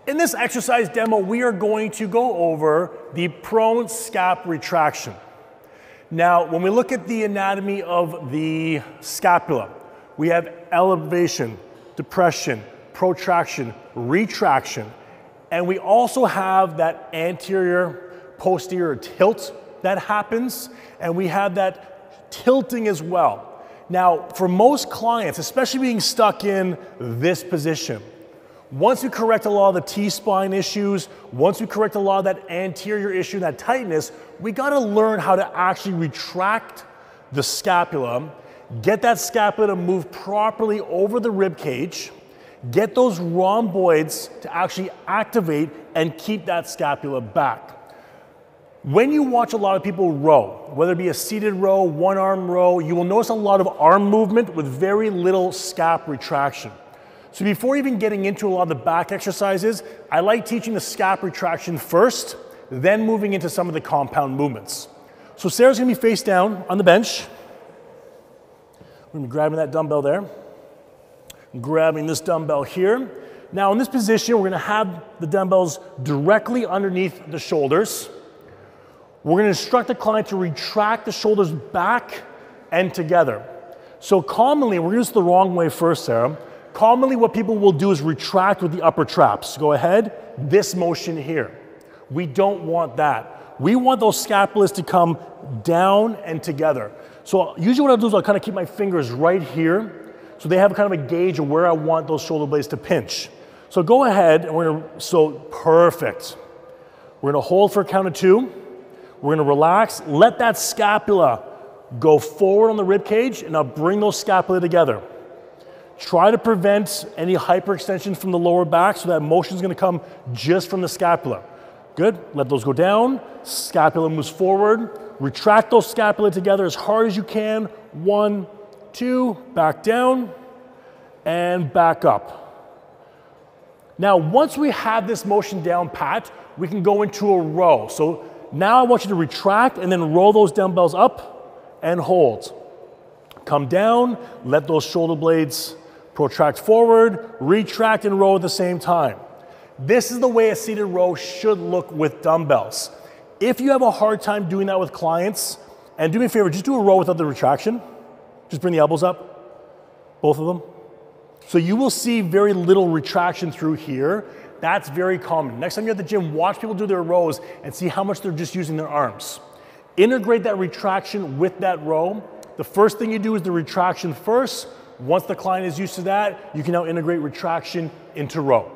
In this exercise demo, we are going to go over the prone scap retraction. Now, when we look at the anatomy of the scapula, we have elevation, depression, protraction, retraction, and we also have that anterior posterior tilt that happens, and we have that tilting as well. Now, for most clients, especially being stuck in this position, once we correct a lot of the T-spine issues, once we correct a lot of that anterior issue, that tightness, we gotta learn how to actually retract the scapula, get that scapula to move properly over the rib cage, get those rhomboids to actually activate and keep that scapula back. When you watch a lot of people row, whether it be a seated row, one arm row, you will notice a lot of arm movement with very little scap retraction. So before even getting into a lot of the back exercises, I like teaching the scap retraction first, then moving into some of the compound movements. So Sarah's gonna be face down on the bench. We're gonna be grabbing that dumbbell there, grabbing this dumbbell here. Now in this position, we're gonna have the dumbbells directly underneath the shoulders. We're gonna instruct the client to retract the shoulders back and together. So commonly, we're gonna do this the wrong way first, Sarah. Commonly, what people will do is retract with the upper traps. Go ahead, this motion here. We don't want that. We want those scapulas to come down and together. So usually what I'll do is I'll kind of keep my fingers right here, so they have kind of a gauge of where I want those shoulder blades to pinch. So go ahead, and we're gonna, so perfect. We're gonna hold for a count of 2. We're gonna relax, let that scapula go forward on the rib cage, and now bring those scapula together. Try to prevent any hyperextension from the lower back, so that motion is gonna come just from the scapula. Good, let those go down, scapula moves forward, retract those scapula together as hard as you can. 1, 2, back down, and back up. Now, once we have this motion down pat, we can go into a row. So now I want you to retract and then roll those dumbbells up and hold. Come down, let those shoulder blades protract forward, retract and row at the same time. This is the way a seated row should look with dumbbells. If you have a hard time doing that with clients, and do me a favor, just do a row without the retraction. Just bring the elbows up, both of them. So you will see very little retraction through here. That's very common. Next time you're at the gym, watch people do their rows and see how much they're just using their arms. Integrate that retraction with that row. The first thing you do is the retraction first. Once the client is used to that, you can now integrate retraction into row.